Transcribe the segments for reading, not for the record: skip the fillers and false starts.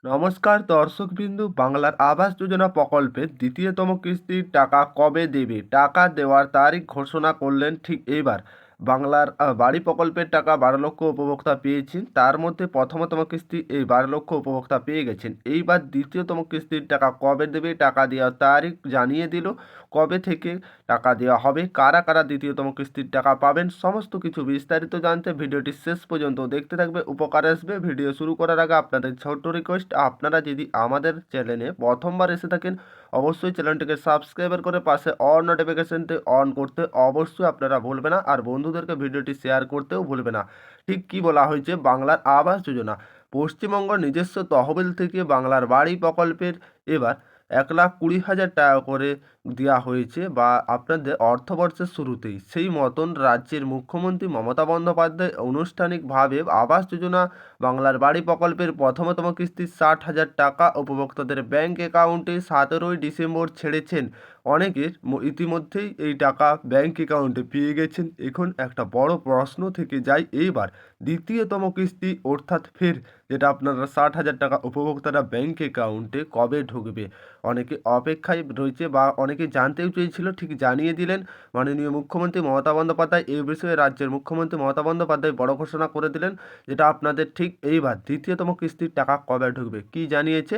নমস্কার দর্শকবিন্দু, বাংলার আবাস যোজনা প্রকল্পের দ্বিতীয়তম কিস্তির টাকা কবে দেবে? টাকা দেওয়ার তারিখ ঘোষণা করলেন ঠিক এইবার। বাংলার বাড়ি প্রকল্পের টাকা 12 লক্ষ উপভোক্তা পেয়েছেন। তার মধ্যে প্রথমতম কিস্তি এই 12 লক্ষ উপভোক্তা পেয়ে গেছেন। এইবার দ্বিতীয়তম কিস্তির টাকা কবে দেবে, টাকা দেওয়ার তারিখ জানিয়ে দিল। কবে থেকে টাকা দেওয়া হবে, কারা কারা দ্বিতীয়তম কিস্তির টাকা পাবেন, সমস্ত কিছু বিস্তারিত জানতে ভিডিওটি শেষ পর্যন্ত দেখতে থাকবে, উপকার আসবে। ভিডিও শুরু করার আগে আপনাদের ছোট্ট রিকোয়েস্ট, আপনারা যদি আমাদের চ্যানেলে প্রথমবার এসে থাকেন অবশ্যই চ্যানেলটিকে সাবস্ক্রাইব করে পাশে অল নোটিফিকেশনটি অন করতে অবশ্যই আপনারা ভুলবে না, আর বন্ধুদেরকে ভিডিওটি শেয়ার করতেও ভুলবে না। ঠিক কি বলা হয়েছে, বাংলার আবাস যোজনা পশ্চিমবঙ্গ নিজস্ব তহবিল থেকে বাংলার বাড়ি প্রকল্পের এবার 1,20,000 টাকা করে দেওয়া হয়েছে, বা আপনাদের অর্থবর্ষের শুরুতেই সেই মতন রাজ্যের মুখ্যমন্ত্রী মমতা বন্দ্যোপাধ্যায় আনুষ্ঠানিকভাবে আবাস যোজনা বাংলার বাড়ি প্রকল্পের প্রথমতম কিস্তির 60,000 টাকা উপভোক্তাদের ব্যাংক অ্যাকাউন্টে 17ই ডিসেম্বর ছেড়েছেন। অনেকের ইতিমধ্যেই এই টাকা ব্যাংক অ্যাকাউন্টে পেয়ে গেছেন। এখন একটা বড় প্রশ্ন থেকে যায়, এইবার দ্বিতীয়তম কিস্তি অর্থাৎ ফের যেটা আপনারা 60,000 টাকা উপভোক্তারা ব্যাংক অ্যাকাউন্টে কবে ঢুকবে? অনেকে অপেক্ষায় রয়েছে, বা অনেকে জানতেও চেয়েছিল, ঠিক জানিয়ে দিলেন মাননীয় মুখ্যমন্ত্রী মমতা বন্দ্যোপাধ্যায়। এই বিষয়ে রাজ্যের মুখ্যমন্ত্রী মমতা বন্দ্যোপাধ্যায় বড় ঘোষণা করে দিলেন, যেটা আপনাদের ঠিক এইবার দ্বিতীয়তম কিস্তির টাকা কবে ঢুকবে। কি জানিয়েছে,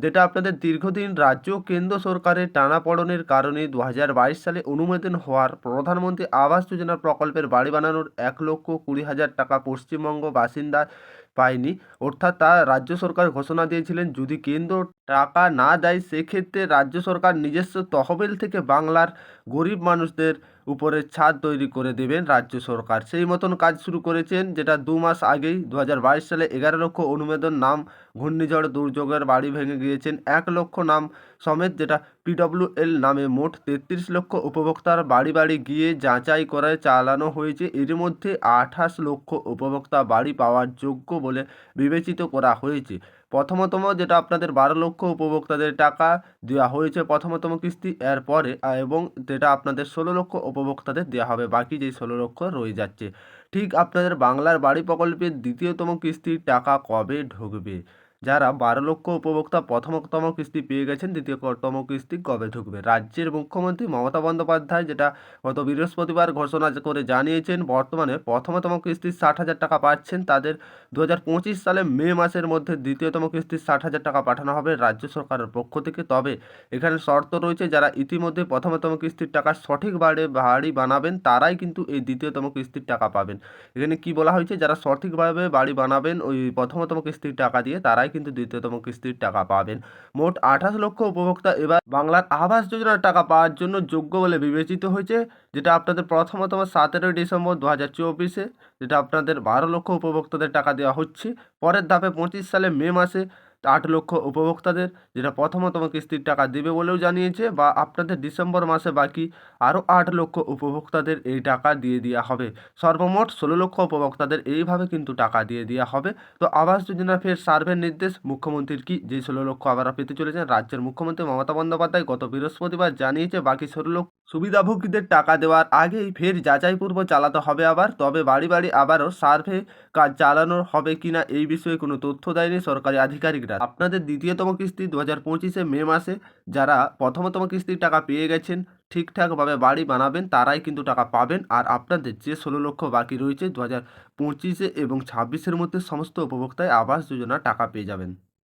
যেটা আপনাদের দীর্ঘদিন রাজ্য ও কেন্দ্র সরকারের টানাপোড়েনের কারণে 2022 সালে অনুমোদন হওয়ার প্রধানমন্ত্রী আবাস যোজনা প্রকল্পের বাড়ি বানানোর 1,20,000 টাকা পশ্চিমবঙ্গ বাসিন্দা পায়নি। অর্থাৎ তা রাজ্য সরকার ঘোষণা দিয়েছিলেন, যদি কেন্দ্র টাকা না দেয় সেক্ষেত্রে রাজ্য সরকার নিজস্ব তহবিল থেকে বাংলার গরিব মানুষদের উপরে ছাদ তৈরি করে দেবেন রাজ্য সরকার। সেই মতন কাজ শুরু করেছেন, যেটা 2 মাস আগেই 2022 সালে 11 লক্ষ অনুমোদন নাম ঘূর্ণিঝড় দুর্যোগের বাড়ি ভেঙে গিয়েছেন 1 লক্ষ নাম সমেত, যেটা PWL নামে মোট 33 লক্ষ উপভোক্তার বাড়ি বাড়ি গিয়ে যাচাই করে চালানো হয়েছে। এর মধ্যে 28 লক্ষ উপভোক্তা বাড়ি পাওয়ার যোগ্য বলে বিবেচিত করা হয়েছে। প্রথমতম যেটা আপনাদের 12 লক্ষ উপভোক্তাদের টাকা দেওয়া হয়েছে প্রথমতম কিস্তি, এরপরে এবং যেটা আপনাদের 16 লক্ষ উপভোক্তাদের দেওয়া হবে, বাকি যেই 16 লক্ষ রয়ে যাচ্ছে। ঠিক আপনাদের বাংলার বাড়ি প্রকল্পের দ্বিতীয়তম কিস্তির টাকা কবে ঢুকবে? যারা 12 লক্ষ উপভোক্তা প্রথমতম কিস্তি পেয়ে গেছেন, দ্বিতীয়তম কিস্তি কবে ঢুকবে? রাজ্যের মুখ্যমন্ত্রী মমতা বন্দ্যোপাধ্যায় যেটা গত বৃহস্পতিবার ঘোষণা করে জানিয়েছেন, বর্তমানে প্রথমতম কিস্তির 60,000 টাকা পাচ্ছেন তাদের 2025 সালে মে মাসের মধ্যে দ্বিতীয়তম কিস্তির 60,000 টাকা পাঠানো হবে রাজ্য সরকারের পক্ষ থেকে। তবে এখানে শর্ত রয়েছে, যারা ইতিমধ্যে প্রথমতম কিস্তির টাকা সঠিকভাবে বাড়ি বানাবেন তারাই কিন্তু এই দ্বিতীয়তম কিস্তির টাকা পাবেন। এখানে কি বলা হয়েছে, যারা সঠিকভাবে বাড়ি বানাবেন ওই প্রথমতম কিস্তির টাকা দিয়ে, তারাই কিন্তু দ্বিতীয়তম কিস্তির টাকা পাবেন। মোট 28 লক্ষ উপভোক্তা এবার বাংলার আবাস যোজনার টাকা পাওয়ার জন্য যোগ্য বলে বিবেচিত হয়েছে, যেটা আপনাদের প্রথমতম 17ই ডিসেম্বর 2024-এ যেটা আপনাদের 12 লক্ষ উপভোক্তাদের টাকা দেওয়া হচ্ছে। পরের ধাপে 25 সালে মে মাসে 8 লক্ষ উপভোক্তাদের যেটা প্রথমতম কিস্তির টাকা দেবে বলেও জানিয়েছে, বা আপনাদের ডিসেম্বর মাসে বাকি আরও 8 লক্ষ উপভোক্তাদের এই টাকা দিয়ে দেওয়া হবে। সর্বমোট 16 লক্ষ উপভোক্তাদের এইভাবে কিন্তু টাকা দিয়ে দেওয়া হবে। তো আবাস যোজনা ফের সার্ভের নির্দেশ মুখ্যমন্ত্রীর কি, যে 16 লক্ষ আবার পেতে চলেছেন রাজ্যের মুখ্যমন্ত্রী মমতা বন্দ্যোপাধ্যায় গত বৃহস্পতিবার জানিয়েছে, বাকি 16 লক্ষ সুবিধাভোগীদের টাকা দেওয়ার আগেই ফের যাচাই পূর্ব চালাতে হবে আবার। তবে বাড়ি বাড়ি আবারও সার্ভে কাজ চালানো হবে কিনা এই বিষয়ে কোনো তথ্য দেয়নি সরকারি আধিকারিকরা। আপনাদের দ্বিতীয়তম কিস্তি 2025-এ মে মাসে যারা প্রথমতম কিস্তির টাকা পেয়ে গেছেন, ঠিকঠাকভাবে বাড়ি বানাবেন, তারাই কিন্তু টাকা পাবেন। আর আপনাদের যে 16 লক্ষ বাকি রয়েছে 2025-এ এবং 26-এর মধ্যে সমস্ত উপভোক্তায় আবাস যোজনা টাকা পেয়ে যাবেন।